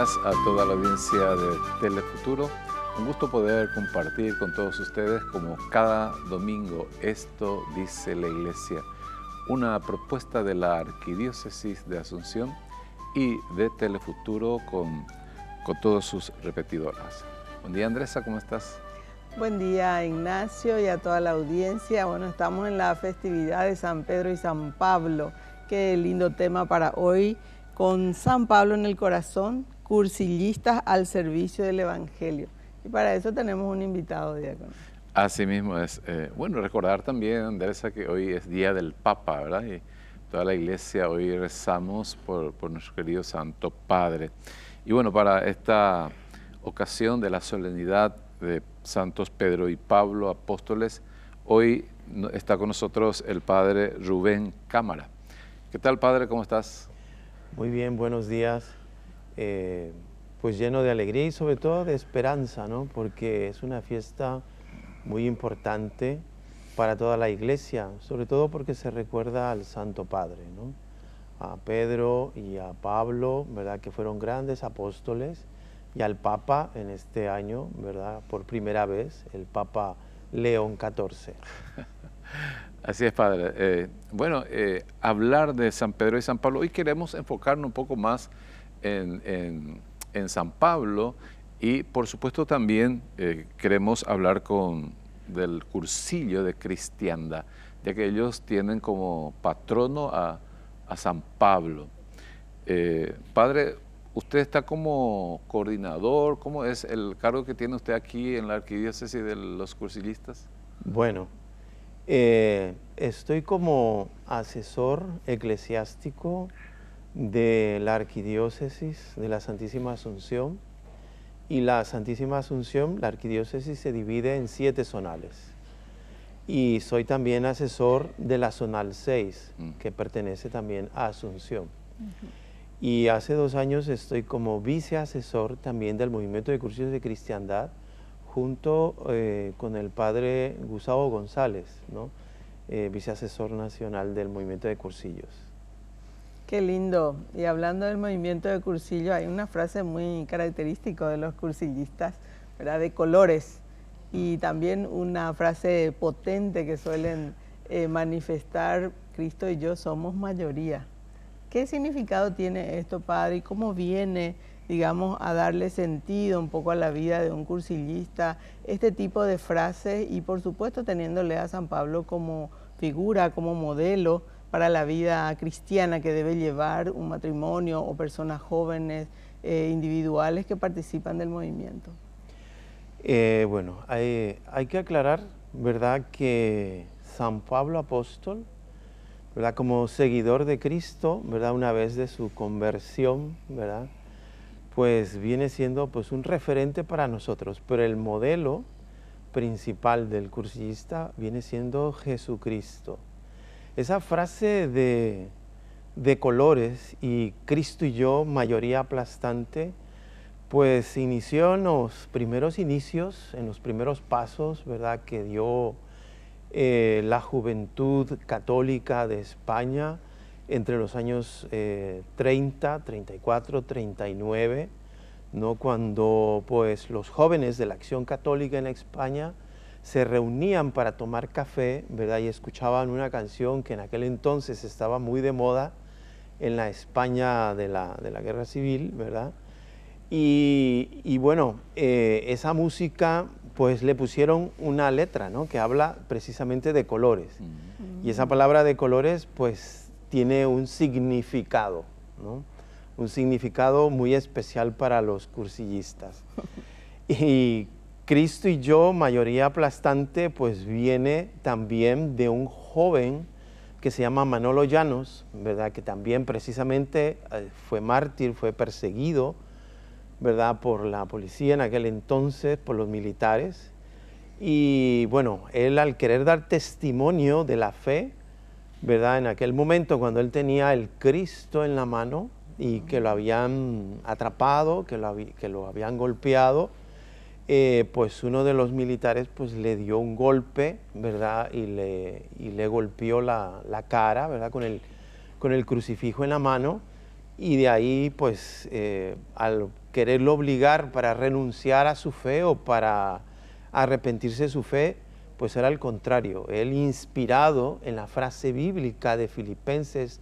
buenas a toda la audiencia de Telefuturo. Un gusto poder compartir con todos ustedes, como cada domingo, Esto dice la Iglesia, una propuesta de la Arquidiócesis de Asunción y de Telefuturo con todas sus repetidoras. Buen día, Andresa, ¿cómo estás? Buen día, Ignacio, y a toda la audiencia. Bueno, estamos en la festividad de San Pedro y San Pablo. Qué lindo tema para hoy, con San Pablo en el corazón, cursillistas al servicio del Evangelio. Y para eso tenemos un invitado, diácono. Así mismo es. Bueno, recordar también, Andresa, que hoy es Día del Papa, ¿verdad? Y toda la Iglesia hoy rezamos por nuestro querido Santo Padre. Y bueno, para esta ocasión de la solemnidad de Santos Pedro y Pablo, apóstoles, hoy está con nosotros el Padre Rubén Cámara. ¿Qué tal, Padre? ¿Cómo estás? Muy bien, buenos días. Pues lleno de alegría y sobre todo de esperanza, ¿no? Porque es una fiesta muy importante para toda la Iglesia, sobre todo porque se recuerda al Santo Padre, ¿no? A Pedro y a Pablo, ¿verdad? Que fueron grandes apóstoles, y al Papa en este año, ¿verdad? Por primera vez, el Papa León XIV. Así es, Padre. Hablar de San Pedro y San Pablo, hoy queremos enfocarnos un poco más en San Pablo y, por supuesto, también queremos hablar del cursillo de cristiandad, ya que ellos tienen como patrono a San Pablo. Padre, usted está como coordinador, ¿cómo es el cargo que tiene usted aquí en la Arquidiócesis de los cursillistas? Bueno, estoy como asesor eclesiástico de la Arquidiócesis de la Santísima Asunción, y la Santísima Asunción, la Arquidiócesis se divide en 7 zonales, y soy también asesor de la zonal 6, que pertenece también a Asunción. Y hace 2 años estoy como viceasesor también del Movimiento de Cursillos de Cristiandad, junto con el padre Gustavo González, ¿no? Viceasesor nacional del Movimiento de Cursillos. Qué lindo. Y hablando del movimiento de cursillo, hay una frase muy característica de los cursillistas, ¿verdad? De colores. Y también una frase potente que suelen manifestar: Cristo y yo somos mayoría. ¿Qué significado tiene esto, Padre? ¿Y cómo viene, digamos, a darle sentido un poco a la vida de un cursillista este tipo de frases, y por supuesto teniéndole a San Pablo como figura, como modelo para la vida cristiana que debe llevar un matrimonio o personas jóvenes, individuales que participan del movimiento? Bueno, hay que aclarar, ¿verdad?, que San Pablo apóstol, ¿verdad?, como seguidor de Cristo, ¿verdad?, una vez de su conversión, ¿verdad?, pues viene siendo pues un referente para nosotros, pero el modelo principal del cursillista viene siendo Jesucristo. Esa frase de colores y Cristo y yo, mayoría aplastante, pues se inició en los primeros inicios, en los primeros pasos, ¿verdad?, que dio la juventud católica de España entre los años 30, 34, 39, ¿no?, cuando pues los jóvenes de la Acción Católica en España se reunían para tomar café, ¿verdad?, y escuchaban una canción que en aquel entonces estaba muy de moda en la España de la Guerra Civil, ¿verdad? Y bueno, esa música pues le pusieron una letra, ¿no?, que habla precisamente de colores. Y esa palabra de colores pues tiene un significado, ¿no?, un significado muy especial para los cursillistas. Y Cristo y yo, mayoría aplastante, pues viene también de un joven que se llama Manolo Llanos, ¿verdad?, que también precisamente fue mártir, fue perseguido, ¿verdad?, por la policía en aquel entonces, por los militares. Y bueno, él, al querer dar testimonio de la fe, ¿verdad?, en aquel momento cuando él tenía el Cristo en la mano y que lo habían atrapado, que lo habían golpeado, pues uno de los militares pues le dio un golpe, ¿verdad?, y le golpeó la cara, ¿verdad?, con el crucifijo en la mano, y de ahí, pues, al quererlo obligar para renunciar a su fe o para arrepentirse de su fe, pues era al contrario. Él, inspirado en la frase bíblica de Filipenses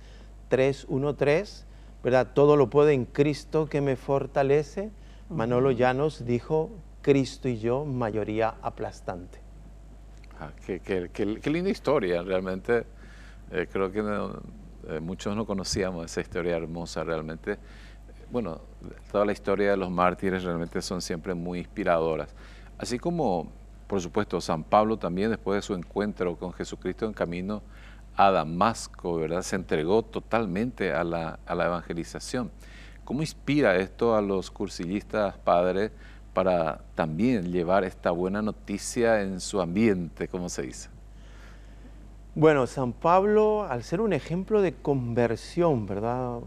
3:1-3, ¿verdad? Todo lo puedo en Cristo que me fortalece. Manolo Llanos dijo, Cristo y yo, mayoría aplastante. Qué linda historia, realmente. Creo que muchos no conocíamos esa historia hermosa, realmente. Bueno, toda la historia de los mártires realmente son siempre muy inspiradoras. Así como, por supuesto, San Pablo también, después de su encuentro con Jesucristo en camino a Damasco, ¿verdad? Se entregó totalmente a la evangelización. ¿Cómo inspira esto a los cursillistas, padres, para también llevar esta buena noticia en su ambiente, como se dice? Bueno, San Pablo, al ser un ejemplo de conversión, ¿verdad?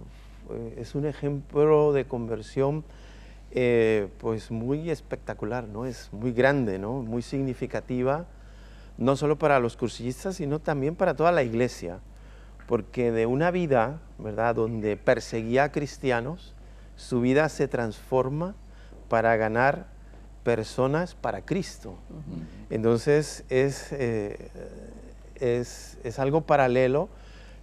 Es un ejemplo de conversión pues muy espectacular, ¿no? Es muy grande, ¿no? Muy significativa, no solo para los cursillistas, sino también para toda la iglesia, porque de una vida, ¿verdad?, donde perseguía a cristianos, su vida se transforma para ganar personas para Cristo. Entonces es algo paralelo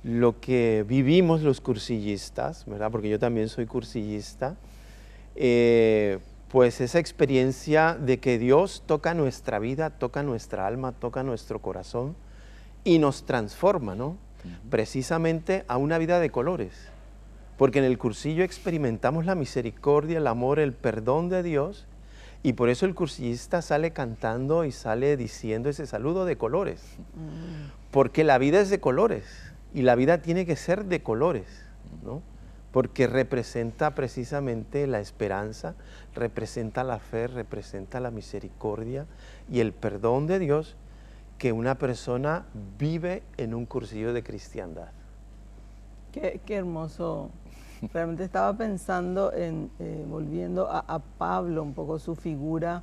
lo que vivimos los cursillistas, ¿verdad?, porque yo también soy cursillista, pues esa experiencia de que Dios toca nuestra vida, toca nuestra alma, toca nuestro corazón y nos transforma, ¿no? Precisamente a una vida de colores, porque en el cursillo experimentamos la misericordia, el amor, el perdón de Dios, y por eso el cursillista sale cantando y sale diciendo ese saludo de colores, porque la vida es de colores y la vida tiene que ser de colores, ¿no? Porque representa precisamente la esperanza, representa la fe, representa la misericordia y el perdón de Dios que una persona vive en un cursillo de cristiandad. Qué hermoso. Realmente estaba pensando en, volviendo a Pablo, un poco su figura,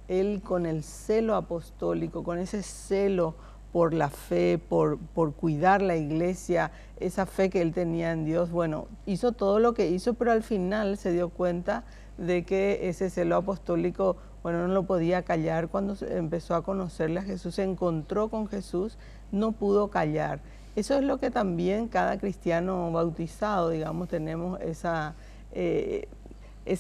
él con el celo apostólico, con ese celo por la fe, por cuidar la iglesia, esa fe que él tenía en Dios, bueno, hizo todo lo que hizo, pero al final se dio cuenta de que ese celo apostólico, bueno, no lo podía callar. Cuando empezó a conocerle a Jesús, se encontró con Jesús, no pudo callar. Eso es lo que también cada cristiano bautizado, digamos, tenemos esa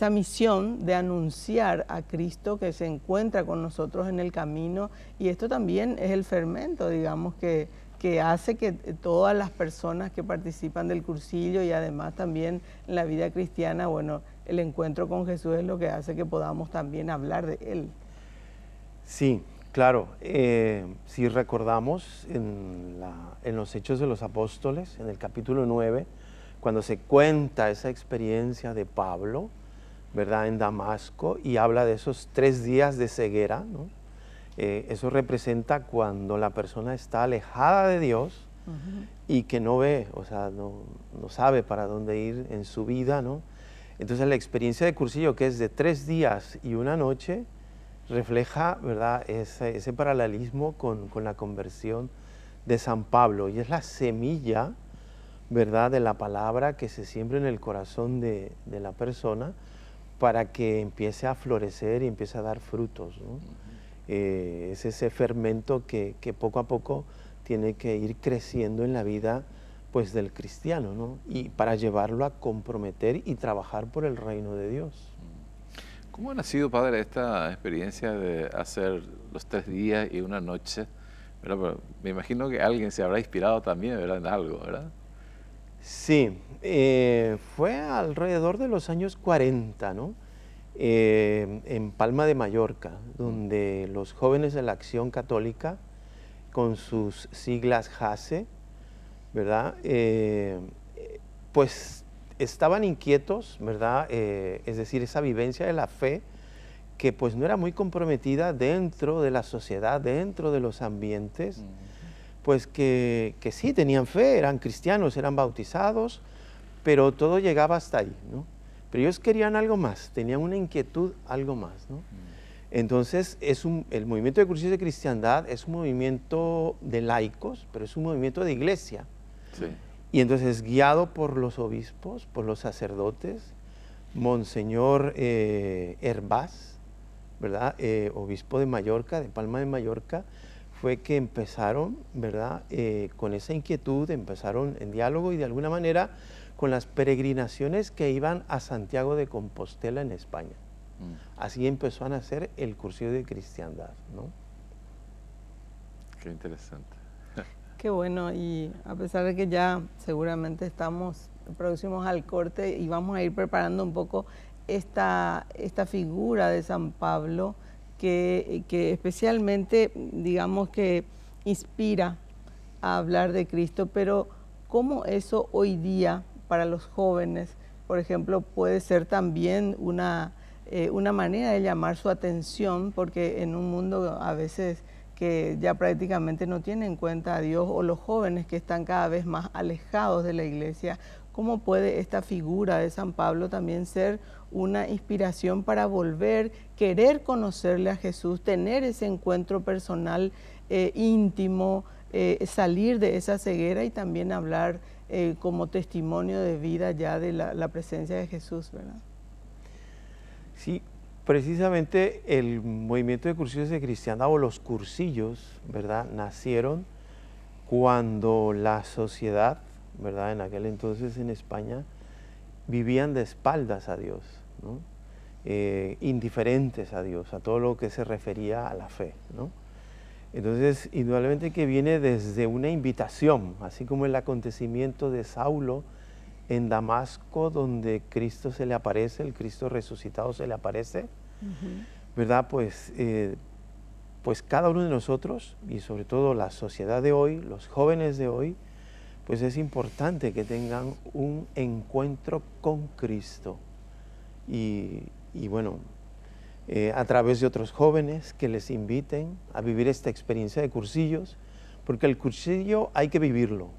misión de anunciar a Cristo que se encuentra con nosotros en el camino, y esto también es el fermento, digamos, que hace que todas las personas que participan del cursillo y además también en la vida cristiana, bueno, el encuentro con Jesús es lo que hace que podamos también hablar de Él. Sí, claro. Si recordamos en los Hechos de los Apóstoles, en el capítulo 9, cuando se cuenta esa experiencia de Pablo, ¿verdad?, en Damasco, y habla de esos 3 días de ceguera, ¿no? Eso representa cuando la persona está alejada de Dios y que no ve, o sea, no sabe para dónde ir en su vida, ¿no? Entonces la experiencia de cursillo, que es de 3 días y 1 noche, refleja, ¿verdad?, ese paralelismo con la conversión de San Pablo, y es la semilla, ¿verdad?, de la palabra que se siembra en el corazón de la persona para que empiece a florecer y empiece a dar frutos, ¿no? Es ese fermento que poco a poco tiene que ir creciendo en la vida, pues, del cristiano, ¿no? Y para llevarlo a comprometer y trabajar por el reino de Dios. ¿Cómo ha nacido, padre, esta experiencia de hacer los 3 días y 1 noche? Pero me imagino que alguien se habrá inspirado también, ¿verdad?, en algo, ¿verdad? Sí, fue alrededor de los años 40, ¿no? En Palma de Mallorca, donde los jóvenes de la Acción Católica, con sus siglas JACE, ¿verdad?, pues estaban inquietos, ¿verdad?, es decir, esa vivencia de la fe que pues no era muy comprometida dentro de la sociedad, dentro de los ambientes, pues que sí tenían fe, eran cristianos, eran bautizados, pero todo llegaba hasta ahí, ¿no? Pero ellos querían algo más, tenían una inquietud, algo más, ¿no? Entonces, el movimiento de cursillos de cristiandad es un movimiento de laicos, pero es un movimiento de iglesia. Sí. Y entonces, guiado por los obispos, por los sacerdotes, Monseñor Hervás, ¿verdad? Obispo de Mallorca, de Palma de Mallorca, fue que empezaron, ¿verdad? Con esa inquietud, empezaron en diálogo y de alguna manera con las peregrinaciones que iban a Santiago de Compostela en España. Así empezó a nacer el Cursillo de Cristiandad, ¿no? Qué interesante. Qué bueno, y a pesar de que ya seguramente estamos próximos al corte y vamos a ir preparando un poco esta figura de San Pablo que especialmente, digamos que inspira a hablar de Cristo, pero cómo eso hoy día para los jóvenes, por ejemplo, puede ser también una manera de llamar su atención, porque en un mundo a veces que ya prácticamente no tienen en cuenta a Dios, o los jóvenes que están cada vez más alejados de la iglesia, ¿cómo puede esta figura de San Pablo también ser una inspiración para volver, querer conocerle a Jesús, tener ese encuentro personal íntimo, salir de esa ceguera y también hablar como testimonio de vida ya de la presencia de Jesús, ¿verdad? Sí, precisamente el movimiento de cursillos de cristiandad o los cursillos, ¿verdad?, nacieron cuando la sociedad, ¿verdad?, en aquel entonces en España, vivían de espaldas a Dios, ¿no? Indiferentes a Dios, a todo lo que se refería a la fe, ¿no? Entonces, indudablemente que viene desde una invitación, así como el acontecimiento de Saulo en Damasco, donde Cristo se le aparece, el Cristo resucitado se le aparece, ¿verdad? Pues cada uno de nosotros, y sobre todo la sociedad de hoy, los jóvenes de hoy, pues es importante que tengan un encuentro con Cristo. Y bueno, a través de otros jóvenes que les inviten a vivir esta experiencia de cursillos, porque el cursillo hay que vivirlo,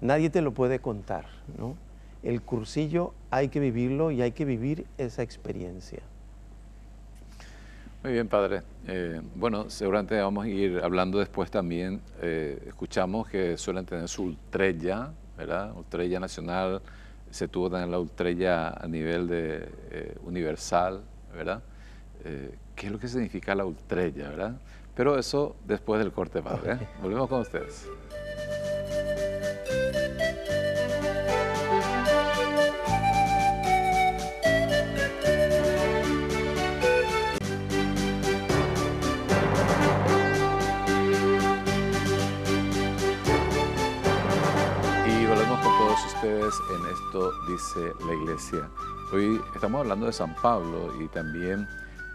nadie te lo puede contar, ¿no? El cursillo hay que vivirlo y hay que vivir esa experiencia. Muy bien, padre. Bueno, seguramente vamos a ir hablando después también. Escuchamos que suelen tener su ultrella, ¿verdad? Ultrella nacional, se tuvo también la ultrella a nivel de universal, ¿verdad? ¿Qué es lo que significa la ultrella, verdad? Pero eso después del corte, padre, ¿eh? Volvemos con ustedes. Ustedes en Esto Dice la Iglesia. Hoy estamos hablando de San Pablo y también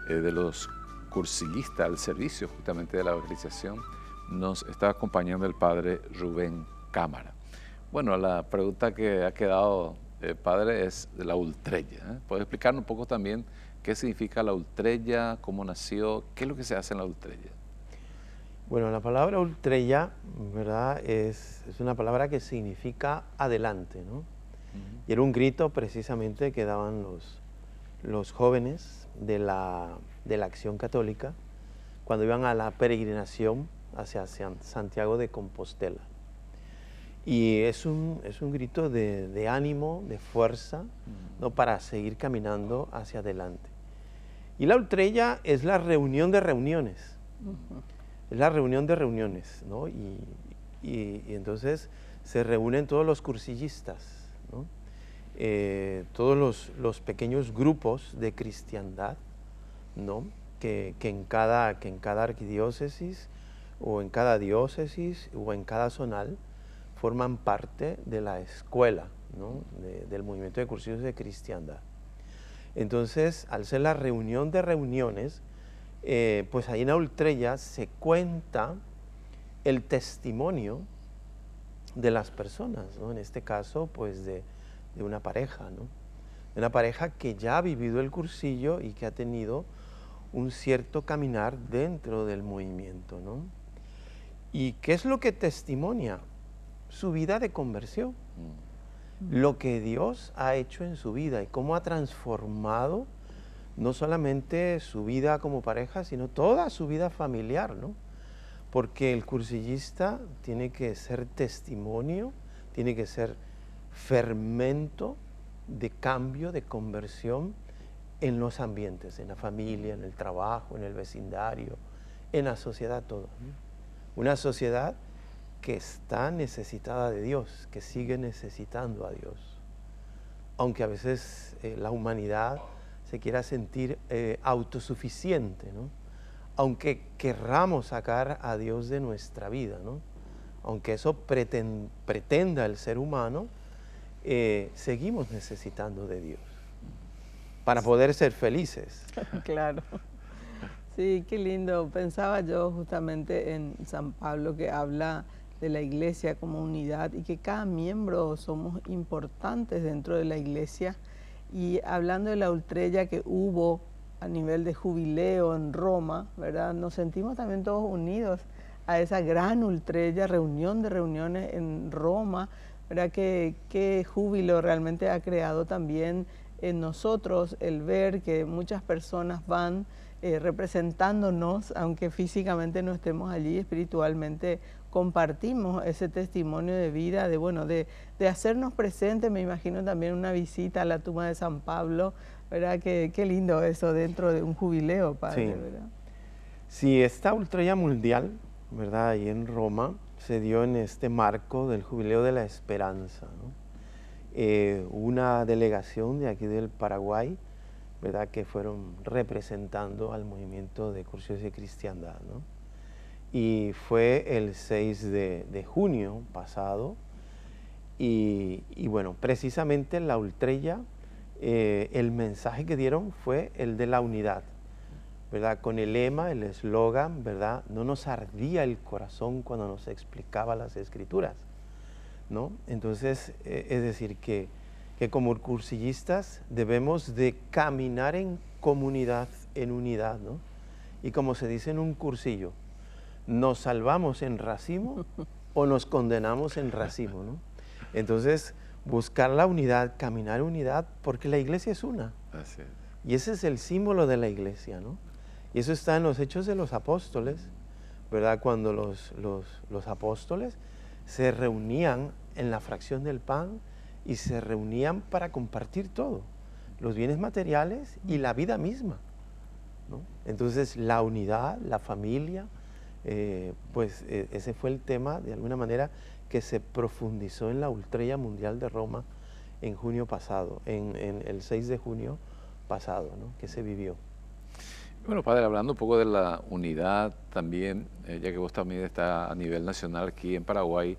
de los cursillistas al servicio justamente de la evangelización. Nos está acompañando el padre Rubén Cámara. Bueno, la pregunta que ha quedado, padre, es de la ultrella, ¿eh? ¿Puede explicarnos un poco también qué significa la ultrella, cómo nació, qué es lo que se hace en la ultrella? Bueno, la palabra ultrella, ¿verdad?, es una palabra que significa adelante, ¿no? Y era un grito precisamente que daban los jóvenes de la Acción Católica cuando iban a la peregrinación hacia Santiago de Compostela. Y es un grito de ánimo, de fuerza, ¿no?, para seguir caminando hacia adelante. Y la ultrella es la reunión de reuniones. Es la reunión de reuniones, ¿no? Y entonces se reúnen todos los cursillistas, ¿no? Todos los pequeños grupos de cristiandad, ¿no?, que en cada arquidiócesis o en cada diócesis o en cada zonal forman parte de la escuela, ¿no?, del movimiento de cursillos de cristiandad. Entonces, al ser la reunión de reuniones, pues ahí en la ultrella se cuenta el testimonio de las personas, ¿no? En este caso, pues de una pareja, ¿no? De una pareja que ya ha vivido el cursillo y que ha tenido un cierto caminar dentro del movimiento, ¿no? ¿Y qué es lo que testimonia? Su vida de conversión, lo que Dios ha hecho en su vida y cómo ha transformado no solamente su vida como pareja, sino toda su vida familiar, ¿no? Porque el cursillista tiene que ser testimonio, tiene que ser fermento de cambio, de conversión en los ambientes, en la familia, en el trabajo, en el vecindario, en la sociedad toda, ¿no? Una sociedad que está necesitada de Dios, que sigue necesitando a Dios. Aunque a veces la humanidad se quiera sentir autosuficiente, ¿no? Aunque querramos sacar a Dios de nuestra vida, ¿no? Aunque eso pretenda el ser humano, seguimos necesitando de Dios para poder ser felices. Claro. Sí, qué lindo. Pensaba yo justamente en San Pablo, que habla de la iglesia como unidad y que cada miembro somos importantes dentro de la iglesia. Y hablando de la ultrella que hubo a nivel de jubileo en Roma, ¿verdad? Nos sentimos también todos unidos a esa gran ultrella, reunión de reuniones en Roma, ¿verdad? Qué júbilo realmente ha creado también en nosotros el ver que muchas personas van representándonos, aunque físicamente no estemos allí, espiritualmente compartimos ese testimonio de vida, de hacernos presentes. Me imagino también una visita a la tumba de San Pablo, ¿verdad? Qué lindo eso dentro de un jubileo, padre, Sí. ¿verdad? Sí, esta ultrella mundial, ¿verdad? Ahí en Roma, se dio en este marco del Jubileo de la Esperanza, ¿no? Una delegación de aquí del Paraguay, ¿verdad? Que fueron representando al movimiento de Cursillos de Cristiandad, ¿no? Y fue el 6 de junio pasado, y bueno, precisamente la ultrella, el mensaje que dieron fue el de la unidad, ¿verdad? Con el lema, el eslogan, ¿verdad? No nos ardía el corazón cuando nos explicaba las Escrituras, ¿no? Entonces, es decir, que como cursillistas debemos de caminar en comunidad, en unidad, ¿no? Y como se dice en un cursillo, ¿nos salvamos en racimo o nos condenamos en racimo, ¿no? Entonces, buscar la unidad, caminar en unidad, porque la iglesia es una. Así es. Y ese es el símbolo de la iglesia, ¿no? Y eso está en los Hechos de los Apóstoles, ¿verdad? Cuando los apóstoles se reunían en la fracción del pan y se reunían para compartir todo, los bienes materiales y la vida misma, ¿no? Entonces, la unidad, la familia, ese fue el tema, de alguna manera, que se profundizó en la ultrella mundial de Roma en junio pasado, en el 6 de junio pasado, ¿no? Que se vivió. Bueno, padre, hablando un poco de la unidad también, ya que vos también estás a nivel nacional aquí en Paraguay,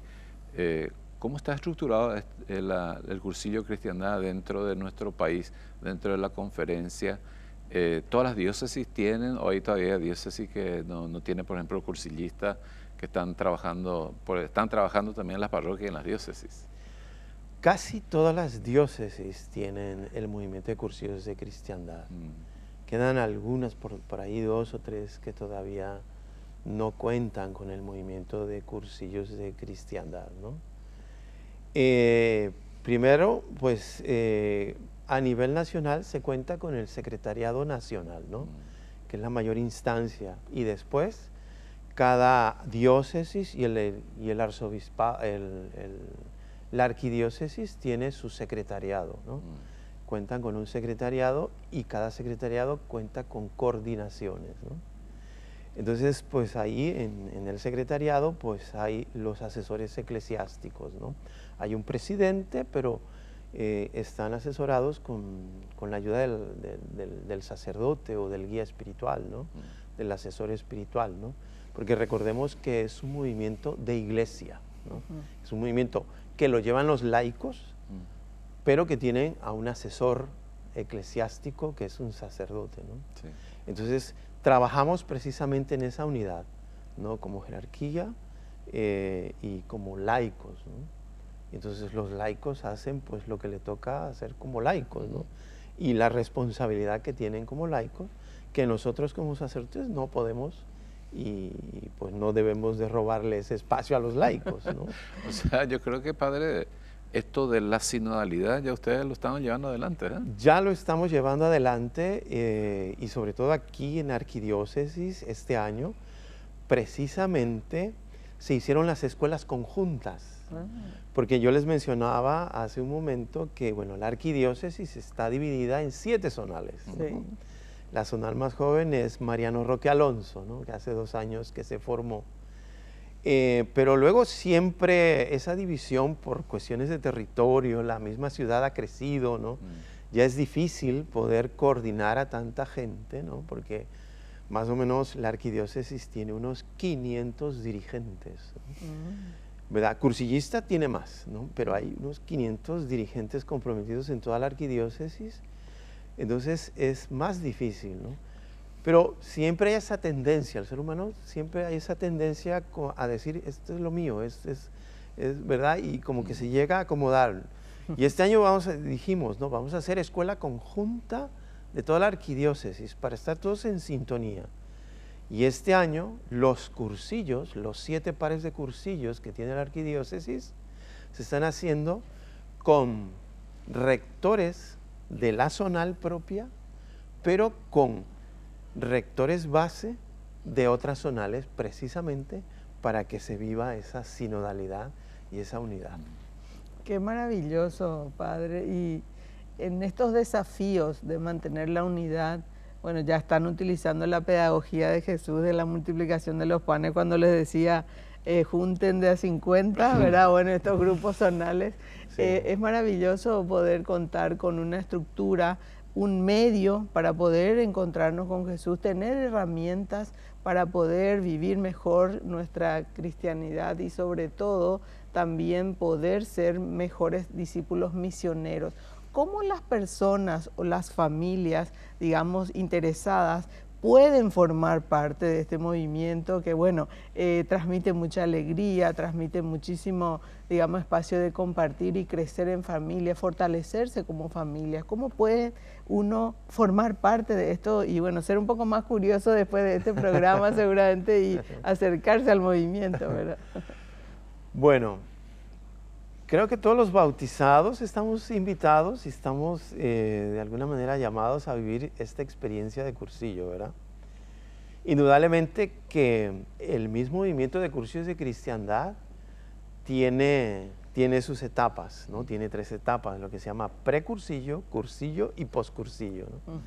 ¿cómo está estructurado el cursillo Cristiandad dentro de nuestro país, dentro de la conferencia? ¿Todas las diócesis tienen, o hay todavía diócesis que no tienen, por ejemplo, cursillistas que están trabajando también en las parroquias y en las diócesis? Casi todas las diócesis tienen el movimiento de cursillos de cristiandad. Quedan algunas, por ahí 2 o 3, que todavía no cuentan con el movimiento de cursillos de cristiandad, ¿no? Primero, pues a nivel nacional se cuenta con el Secretariado Nacional, ¿no? Que es la mayor instancia, y después cada diócesis y el arzobispado, la arquidiócesis tiene su secretariado, ¿no? Cuentan con un secretariado y cada secretariado cuenta con coordinaciones, ¿no? Entonces, pues ahí en el secretariado pues hay los asesores eclesiásticos, ¿no? Hay un presidente, pero están asesorados con la ayuda del sacerdote o del guía espiritual, ¿no? Del asesor espiritual, ¿no? Porque recordemos que es un movimiento de iglesia, ¿no? Es un movimiento que lo llevan los laicos, pero que tienen a un asesor eclesiástico que es un sacerdote, ¿no? Sí. Entonces, trabajamos precisamente en esa unidad, ¿no? Como jerarquía y como laicos, ¿no? Entonces, los laicos hacen pues lo que le toca hacer como laicos, ¿no? Y la responsabilidad que tienen como laicos, que nosotros como sacerdotes no podemos y pues no debemos de robarle ese espacio a los laicos, ¿no? O sea, yo creo que, padre, esto de la sinodalidad ya ustedes lo están llevando adelante, ¿eh? Ya lo estamos llevando adelante y sobre todo aquí en Arquidiócesis este año, precisamente se hicieron las escuelas conjuntas. Porque yo les mencionaba hace un momento que, bueno, la arquidiócesis está dividida en 7 zonales. Sí. La zonal más joven es Mariano Roque Alonso, ¿no? Que hace 2 años que se formó. Pero luego siempre esa división por cuestiones de territorio, la misma ciudad ha crecido, ¿no? Ya es difícil poder coordinar a tanta gente, ¿no? Porque más o menos la arquidiócesis tiene unos 500 dirigentes, ¿no? ¿Verdad? Cursillista tiene más, ¿no? Pero hay unos 500 dirigentes comprometidos en toda la arquidiócesis, entonces es más difícil, ¿no? Pero siempre hay esa tendencia, el ser humano siempre hay esa tendencia a decir, esto es lo mío, es ¿verdad? Y como que se llega a acomodar. Y este año dijimos, ¿no? Vamos a hacer escuela conjunta de toda la arquidiócesis para estar todos en sintonía. Y este año los cursillos, los 7 pares de cursillos que tiene la arquidiócesis, se están haciendo con rectores de la zonal propia, pero con rectores base de otras zonales, precisamente para que se viva esa sinodalidad y esa unidad. Qué maravilloso, Padre. Y en estos desafíos de mantener la unidad, bueno, ya están utilizando la pedagogía de Jesús de la multiplicación de los panes cuando les decía, junten de a 50, ¿verdad? Bueno, estos grupos zonales. Sí. Es maravilloso poder contar con una estructura, un medio para poder encontrarnos con Jesús, tener herramientas para poder vivir mejor nuestra cristianidad y sobre todo también poder ser mejores discípulos misioneros. ¿Cómo las personas o las familias, digamos, interesadas pueden formar parte de este movimiento que, bueno, transmite mucha alegría, transmite muchísimo, digamos, espacio de compartir y crecer en familia, fortalecerse como familia? ¿Cómo puede uno formar parte de esto y, bueno, ser un poco más curioso después de este programa seguramente y acercarse al movimiento, ¿verdad? Bueno, creo que todos los bautizados estamos invitados y estamos de alguna manera llamados a vivir esta experiencia de cursillo, ¿verdad? Indudablemente que el mismo movimiento de cursillos de cristiandad tiene sus etapas, ¿no? Tiene 3 etapas, lo que se llama precursillo, cursillo y poscursillo, ¿no?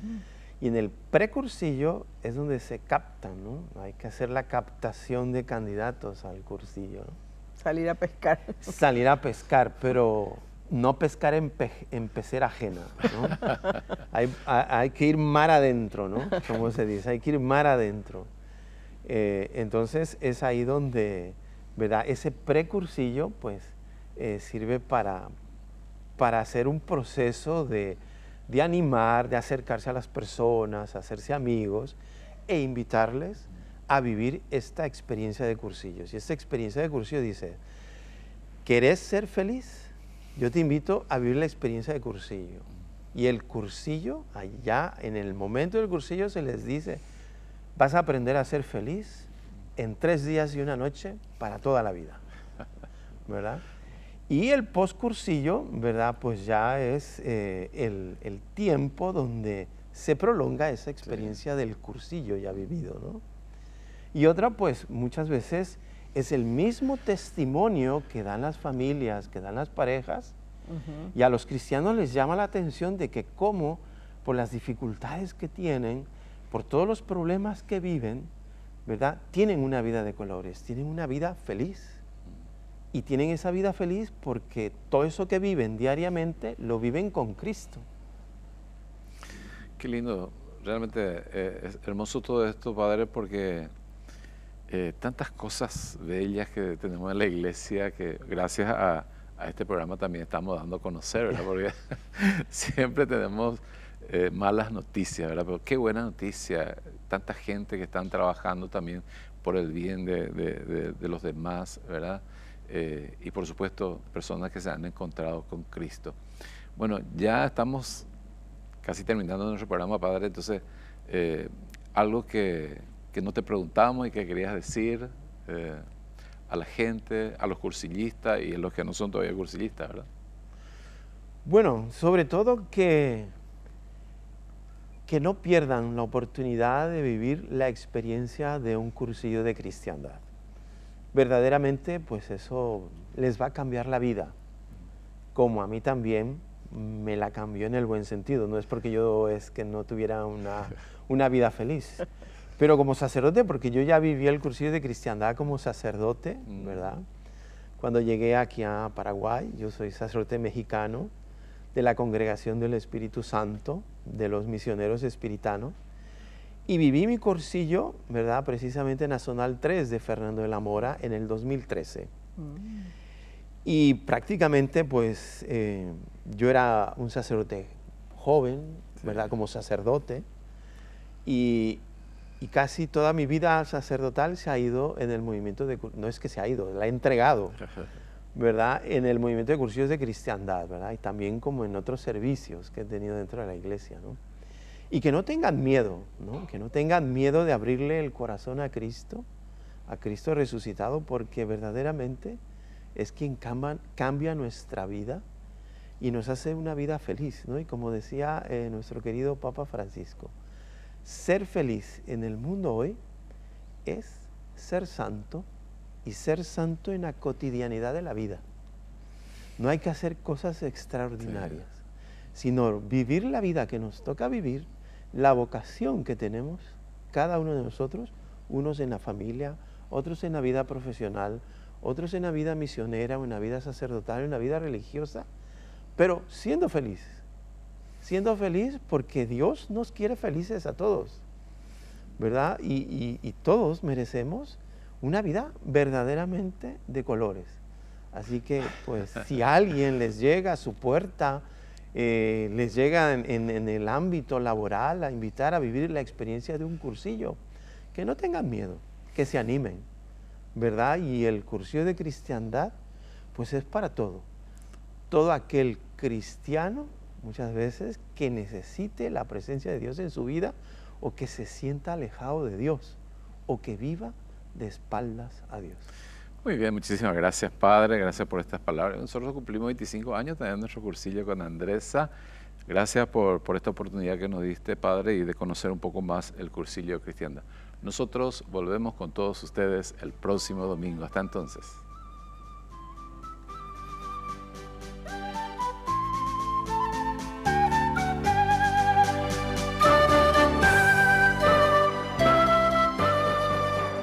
Y en el precursillo es donde se captan, ¿no? Hay que hacer la captación de candidatos al cursillo, ¿no? Salir a pescar. Salir a pescar, pero no pescar en pecera ajena, ¿no? Hay que ir mar adentro, ¿no? Como se dice, hay que ir mar adentro. Entonces es ahí donde, ¿verdad? Ese precursillo, pues, sirve para hacer un proceso de animar, de acercarse a las personas, hacerse amigos e invitarles a vivir esta experiencia de cursillos. Y esta experiencia de cursillo dice, ¿querés ser feliz? Yo te invito a vivir la experiencia de cursillo. Y el cursillo, allá en el momento del cursillo se les dice, vas a aprender a ser feliz en 3 días y 1 noche para toda la vida, ¿verdad? Y el postcursillo, ¿verdad? Pues ya es el tiempo donde se prolonga esa experiencia del cursillo ya vivido, ¿no? Y otra, pues, muchas veces es el mismo testimonio que dan las familias, que dan las parejas, y a los cristianos les llama la atención de que cómo, por las dificultades que tienen, por todos los problemas que viven, ¿verdad? Tienen una vida de colores, tienen una vida feliz. Y tienen esa vida feliz porque todo eso que viven diariamente lo viven con Cristo. Qué lindo, realmente es hermoso todo esto, Padre, porque tantas cosas bellas que tenemos en la iglesia que gracias a este programa también estamos dando a conocer, ¿verdad? Porque siempre tenemos malas noticias, ¿verdad? Pero qué buena noticia, tanta gente que están trabajando también por el bien de los demás, ¿verdad? Y por supuesto, personas que se han encontrado con Cristo. Bueno, ya estamos casi terminando nuestro programa, Padre, entonces, algo que no te preguntamos y que querías decir a la gente, a los cursillistas y a los que no son todavía cursillistas, ¿verdad? Bueno, sobre todo que no pierdan la oportunidad de vivir la experiencia de un cursillo de cristiandad. verdaderamente pues eso les va a cambiar la vida, como a mí también me la cambió en el buen sentido. No es porque yo es que no tuviera una vida feliz, pero como sacerdote, porque yo ya viví el cursillo de cristiandad como sacerdote, ¿verdad? Cuando llegué aquí a Paraguay, yo soy sacerdote mexicano de la Congregación del Espíritu Santo, de los misioneros espiritanos, y viví mi cursillo, ¿verdad?, precisamente en la Zonal 3 de Fernando de la Mora en el 2013. Y prácticamente, pues, yo era un sacerdote joven, ¿verdad?, como sacerdote, y casi toda mi vida sacerdotal se ha ido en el movimiento de... No es que se ha ido, la he entregado, ¿verdad?, en el movimiento de cursillos de cristiandad, ¿verdad?, y también como en otros servicios que he tenido dentro de la iglesia, ¿no? Y que no tengan miedo, ¿no?, que no tengan miedo de abrirle el corazón a Cristo resucitado, porque verdaderamente es quien cambia nuestra vida y nos hace una vida feliz, ¿no? Y como decía nuestro querido Papa Francisco, ser feliz en el mundo hoy es ser santo, y ser santo en la cotidianidad de la vida. No hay que hacer cosas extraordinarias, sino vivir la vida que nos toca vivir, la vocación que tenemos cada uno de nosotros, unos en la familia, otros en la vida profesional, otros en la vida misionera, o en la vida sacerdotal, en la vida religiosa, pero siendo feliz porque Dios nos quiere felices a todos, ¿verdad? Y todos merecemos una vida verdaderamente de colores. Así que, pues, si alguien les llega a su puerta, les llega en el ámbito laboral a invitar a vivir la experiencia de un cursillo, que no tengan miedo, que se animen, ¿verdad? Y el cursillo de cristiandad, pues es para todo aquel cristiano, muchas veces, que necesite la presencia de Dios en su vida, o que se sienta alejado de Dios, o que viva de espaldas a Dios. Muy bien, muchísimas gracias, Padre. Gracias por estas palabras. Nosotros cumplimos 25 años teniendo nuestro cursillo con Andresa. Gracias por esta oportunidad que nos diste, Padre, y de conocer un poco más el cursillo de cristiandad. Nosotros volvemos con todos ustedes el próximo domingo. Hasta entonces.